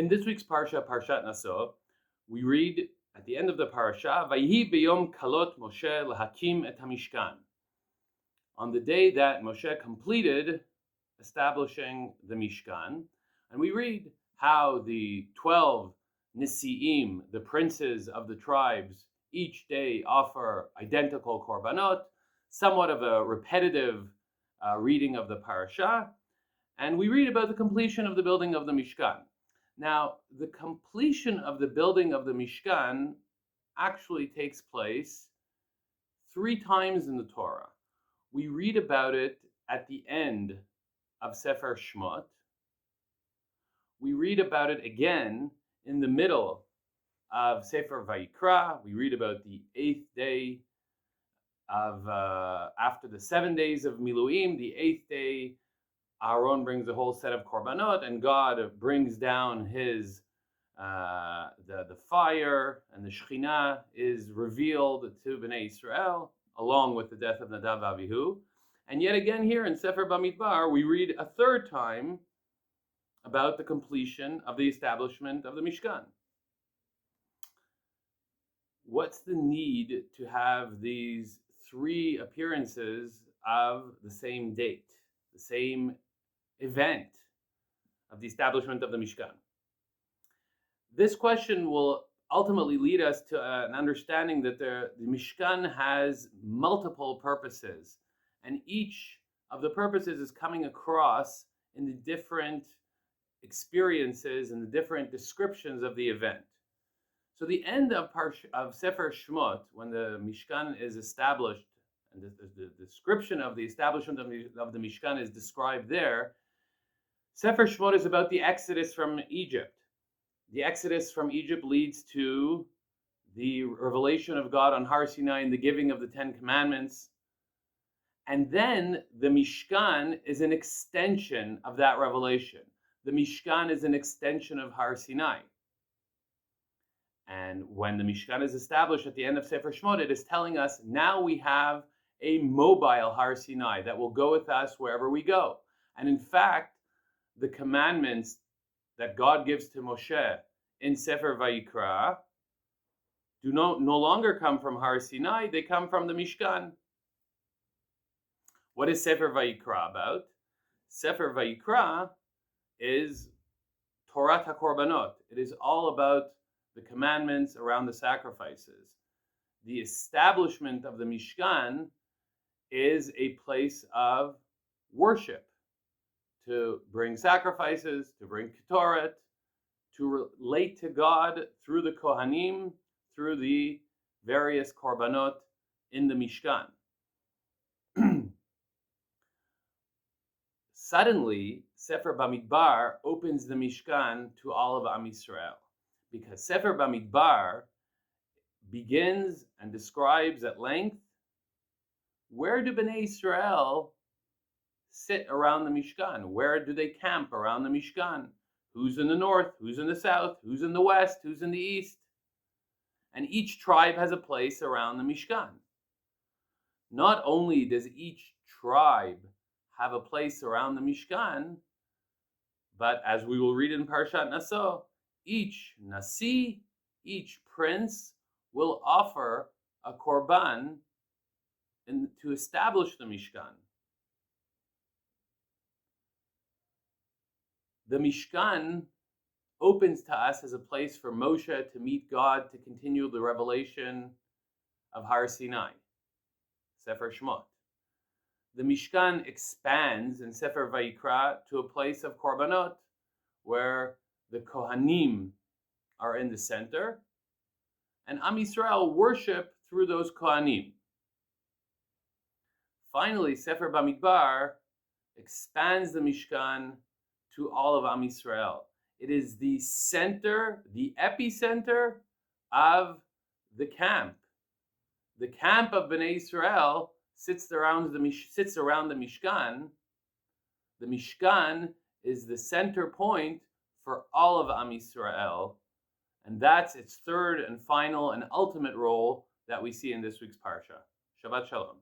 In this week's Parsha, Parashat Naso, we read at the end of the Parasha, Vayhi beyom kalot Moshe lahakim et hamishkan. On the day that Moshe completed establishing the Mishkan, and we read how the 12 Nisi'im, the princes of the tribes, each day offer identical korbanot, somewhat of a repetitive reading of the Parasha, and we read about the completion of the building of the Mishkan. Now, the completion of the building of the Mishkan actually takes place 3 times in the Torah. We read about it at the end of Sefer Shmot. We read about it again in the middle of Sefer Vayikra. We read about the 8th day of, after the 7 days of Miluim, the 8th day, Aaron brings a whole set of korbanot, and God brings down his the fire, and the Shekhinah is revealed to Bnei Israel, along with the death of Nadav Avihu. And yet again here in Sefer Bamidbar, we read a 3rd time about the completion of the establishment of the Mishkan. What's the need to have these 3 appearances of the same date, the same event of the establishment of the Mishkan? This question will ultimately lead us to an understanding that the Mishkan has multiple purposes, and each of the purposes is coming across in the different experiences and the different descriptions of the event. So the end of Sefer Shmot, when the Mishkan is established, and the description of the establishment of the Mishkan is described there, Sefer Shmot is about the exodus from Egypt. The exodus from Egypt leads to the revelation of God on Har Sinai and the giving of the 10 Commandments. And then the Mishkan is an extension of that revelation. The Mishkan is an extension of Har Sinai. And when the Mishkan is established at the end of Sefer Shmot, it is telling us now we have a mobile Har Sinai that will go with us wherever we go. And in fact, the commandments that God gives to Moshe in Sefer Vayikra do no longer come from Har Sinai, they come from the Mishkan. What is Sefer Vayikra about? Sefer Vayikra is Torah HaKorbanot. It is all about the commandments around the sacrifices. The establishment of the Mishkan is a place of worship, to bring sacrifices, to bring ketoret, to relate to God through the Kohanim, through the various korbanot in the Mishkan. Suddenly, Sefer Bamidbar opens the Mishkan to all of Am Yisrael, because Sefer Bamidbar begins and describes at length where do Bnei Israel sit around the Mishkan? Where do they camp around the Mishkan? Who's in the north? Who's in the south? Who's in the west? Who's in the east? And each tribe has a place around the Mishkan. Not only does each tribe have a place around the Mishkan, but as we will read in Parashat Naso, each Nasi, each prince, will offer a korban to establish the Mishkan. The Mishkan opens to us as a place for Moshe to meet God, to continue the revelation of Har Sinai, Sefer Shmot. The Mishkan expands in Sefer Vayikra to a place of korbanot, where the Kohanim are in the center, and Am Yisrael worship through those Kohanim. Finally, Sefer Bamidbar expands the Mishkan to all of Am Yisrael. It is the center, the epicenter of the camp. The camp of Bnei Israel sits around the Mishkan. The Mishkan is the center point for all of Am Yisrael, and that's its 3rd and final and ultimate role that we see in this week's Parsha. Shabbat Shalom.